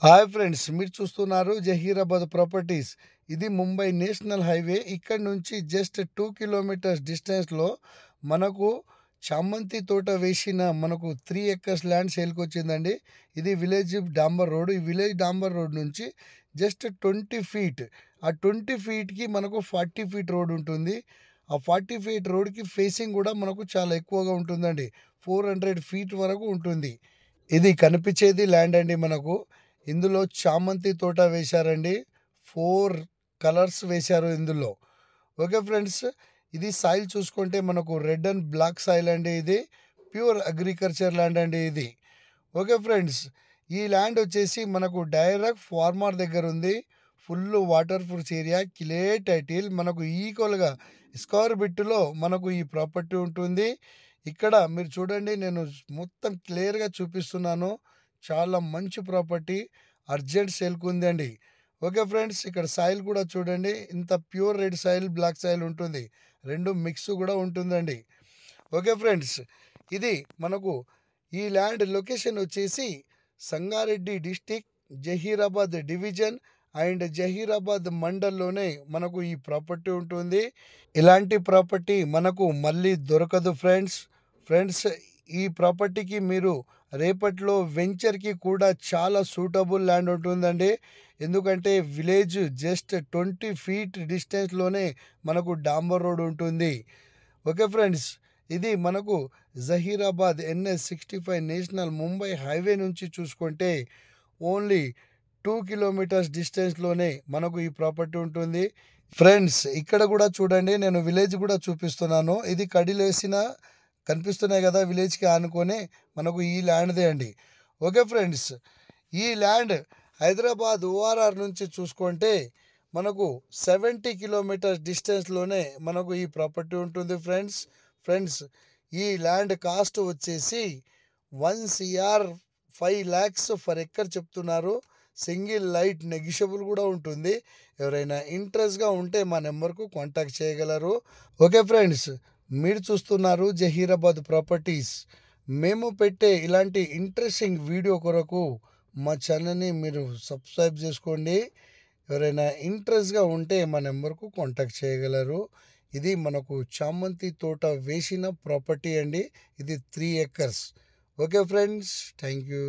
Hi friends, మీరు చూస్తున్నారు Zaheerabad properties. ఇది ముంబై నేషనల్ హైవే. ఇక్కడ నుంచి జస్ట్ 2 కిలోమీటర్స్ డిస్టెన్స్లో మనకు చామంతి తోట వేసిన మనకు 3 ఎకర్స్ ల్యాండ్ సేల్కి వచ్చిందండి. ఇది విలేజ్ డాంబర్ రోడ్. ఈ విలేజ్ డాంబర్ రోడ్ నుంచి జస్ట్ 20 ఫీట్, ఆ 20 ఫీట్కి మనకు 40 ఫీట్ రోడ్ ఉంటుంది. ఆ 40 ఫీట్ రోడ్కి ఫేసింగ్ కూడా మనకు చాలా ఎక్కువగా ఉంటుందండి. 400 ఫీట్ వరకు ఉంటుంది. ఇది కనిపించేది ల్యాండ్ అండి మనకు. ఇందులో చామంతి తోట వేశారండి. 4 కలర్స్ వేశారు ఇందులో. ఓకే ఫ్రెండ్స్, ఇది సాయిల్ చూసుకుంటే మనకు రెడ్ అండ్ బ్లాక్ సాయిల్ అండి. ఇది ప్యూర్ అగ్రికల్చర్ ల్యాండ్ అండి ఇది. ఓకే ఫ్రెండ్స్, ఈ ల్యాండ్ వచ్చేసి మనకు డైరెక్ట్ ఫార్మర్ దగ్గర ఉంది. Full water proof area, clear title, మనకు ఈక్వల్గా స్క్వేర్ బిట్లో మనకు ఈ ప్రాపర్టీ ఉంటుంది. ఇక్కడ మీరు చూడండి, నేను మొత్తం క్లియర్గా చూపిస్తున్నాను. చాలా మంచి ప్రాపర్టీ, అర్జెంట్ సేల్కి ఉందండి. ఓకే ఫ్రెండ్స్, ఇక్కడ సాయిల్ కూడా చూడండి, ఇంత pure red soil black soil ఉంటుంది, రెండు మిక్స్ కూడా ఉంటుందండి. ఓకే ఫ్రెండ్స్, ఇది మనకు ఈ ల్యాండ్ లొకేషన్ వచ్చేసి Sangareddy district, Zaheerabad division and Zaheerabad మండల్లోనే మనకు ఈ ప్రాపర్టీ ఉంటుంది. ఇలాంటి ప్రాపర్టీ మనకు మళ్ళీ దొరకదు ఫ్రెండ్స్. ఈ ప్రాపర్టీకి మీరు రేపట్లో వెంచర్కి కూడా చాలా సూటబుల్ ల్యాండ్ ఉంటుందండి. ఎందుకంటే విలేజ్ జస్ట్ 20 ఫీట్ డిస్టెన్స్లోనే మనకు డాంబర్ రోడ్ ఉంటుంది. ఓకే ఫ్రెండ్స్, ఇది మనకు Zaheerabad NH-65 national Mumbai highway నుంచి చూసుకుంటే ఓన్లీ 2 కిలోమీటర్స్ డిస్టెన్స్లోనే మనకు ఈ ప్రాపర్టీ ఉంటుంది. ఫ్రెండ్స్, ఇక్కడ కూడా చూడండి, నేను విలేజ్ కూడా చూపిస్తున్నాను. ఇది కడిలేసిన కనిపిస్తున్నాయి కదా, విలేజ్కి ఆనుకొని మనకు ఈ ల్యాండ్దే అండి. ఓకే ఫ్రెండ్స్, ఈ ల్యాండ్ హైదరాబాద్ ORR నుంచి చూసుకుంటే మనకు 70 కిలోమీటర్స్ డిస్టెన్స్లోనే మనకు ఈ ప్రాపర్టీ ఉంటుంది ఫ్రెండ్స్, ఈ ల్యాండ్ కాస్ట్ వచ్చేసి 1 crore 5 lakhs ఫర్ ఎకర్ చెప్తున్నారు. సింగిల్ లైట్ నెగిషియబుల్ కూడా ఉంటుంది. ఎవరైనా ఇంట్రెస్ట్గా ఉంటే మా నెంబర్కు కాంటాక్ట్ చేయగలరు. ఓకే ఫ్రెండ్స్, మీరు చూస్తున్నారు జహీరాబాద్ ప్రాపర్టీస్. మేము పెట్టే ఇలాంటి ఇంట్రెస్టింగ్ వీడియో కొరకు మా ఛానల్ని మీరు సబ్స్క్రైబ్ చేసుకోండి. ఎవరైనా ఇంట్రెస్ట్గా ఉంటే మా నెంబర్కు కాంటాక్ట్ చేయగలరు. ఇది మనకు చామంతి తోట వేసిన ప్రాపర్టీ అండి. ఇది 3 acres. Okay friends, thank you.